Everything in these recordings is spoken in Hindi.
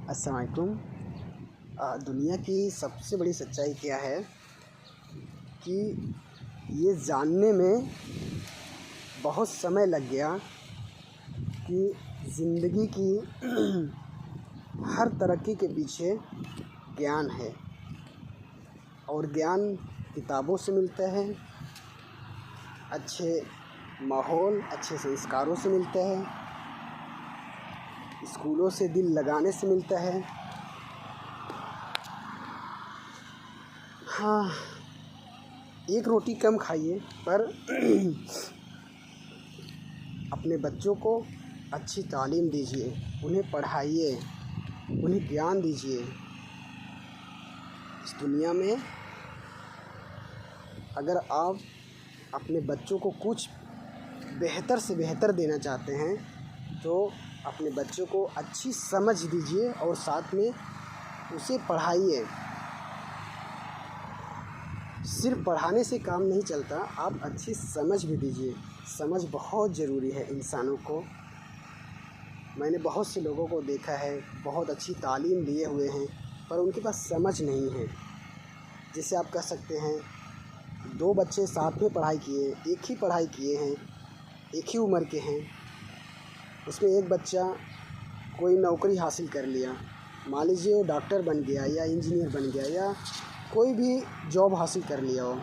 अस्सलाम वालेकुम। दुनिया की सबसे बड़ी सच्चाई क्या है कि ये जानने में बहुत समय लग गया कि ज़िंदगी की हर तरक्की के पीछे ज्ञान है और ज्ञान किताबों से मिलता है, अच्छे माहौल, अच्छे संस्कारों से मिलता है, स्कूलों से दिल लगाने से मिलता है। हाँ, एक रोटी कम खाइए पर अपने बच्चों को अच्छी तालीम दीजिए, उन्हें पढ़ाइए, उन्हें ज्ञान दीजिए। इस दुनिया में अगर आप अपने बच्चों को कुछ बेहतर से बेहतर देना चाहते हैं तो अपने बच्चों को अच्छी समझ दीजिए और साथ में उसे पढ़ाइए। सिर्फ पढ़ाने से काम नहीं चलता, आप अच्छी समझ भी दीजिए। समझ बहुत ज़रूरी है इंसानों को। मैंने बहुत से लोगों को देखा है, बहुत अच्छी तालीम लिए हुए हैं पर उनके पास समझ नहीं है। जैसे आप कह सकते हैं, दो बच्चे साथ में पढ़ाई किए, एक ही पढ़ाई किए हैं, एक ही उम्र के हैं, उसमें एक बच्चा कोई नौकरी हासिल कर लिया, मान लीजिए वो डॉक्टर बन गया या इंजीनियर बन गया या कोई भी जॉब हासिल कर लिया हो।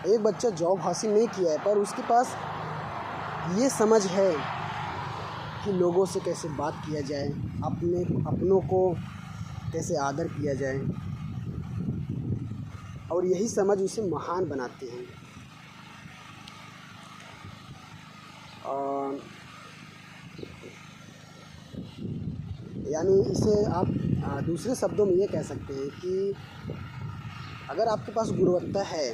एक बच्चा जॉब हासिल नहीं किया है पर उसके पास ये समझ है कि लोगों से कैसे बात किया जाए, अपनों को कैसे आदर किया जाए, और यही समझ उसे महान बनाती है। यानी इसे आप दूसरे शब्दों में ये कह सकते हैं कि अगर आपके पास गुणवत्ता है,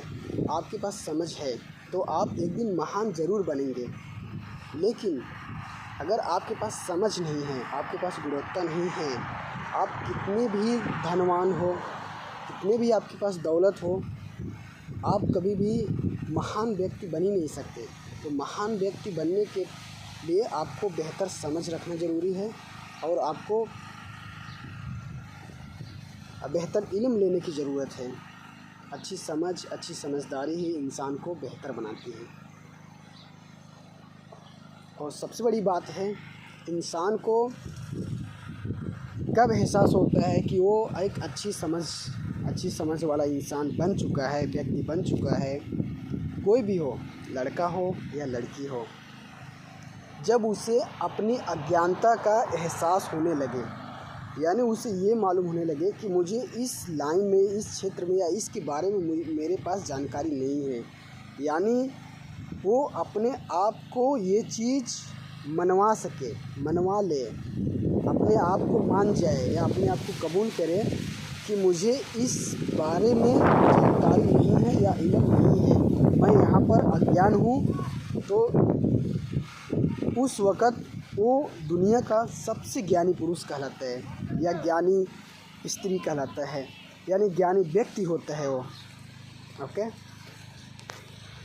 आपके पास समझ है, तो आप एक दिन महान ज़रूर बनेंगे। लेकिन अगर आपके पास समझ नहीं है, आपके पास गुणवत्ता नहीं है, आप कितने भी धनवान हो, कितने भी आपके पास दौलत हो, आप कभी भी महान व्यक्ति बन ही नहीं सकते। तो महान व्यक्ति बनने के लिए आपको बेहतर समझ रखना ज़रूरी है और आपको बेहतर इल्म लेने की ज़रूरत है। अच्छी समझ, अच्छी समझदारी ही इंसान को बेहतर बनाती है। और सबसे बड़ी बात है, इंसान को कब एहसास होता है कि वो एक अच्छी समझ वाला इंसान बन चुका है, व्यक्ति बन चुका है, कोई भी हो, लड़का हो या लड़की हो, जब उसे अपनी अज्ञानता का एहसास होने लगे। यानी उसे ये मालूम होने लगे कि मुझे इस लाइन में, इस क्षेत्र में या इसके बारे में मेरे पास जानकारी नहीं है। यानी वो अपने आप को ये चीज़ मनवा ले, अपने आप को मान जाए या अपने आप को कबूल करे कि मुझे इस बारे में जानकारी नहीं है या इल्म नहीं है, मैं यहाँ पर अज्ञान हूँ। तो उस वक़्त वो दुनिया का सबसे ज्ञानी पुरुष कहलाता है या ज्ञानी स्त्री कहलाता है, यानी ज्ञानी व्यक्ति होता है वो। ओके।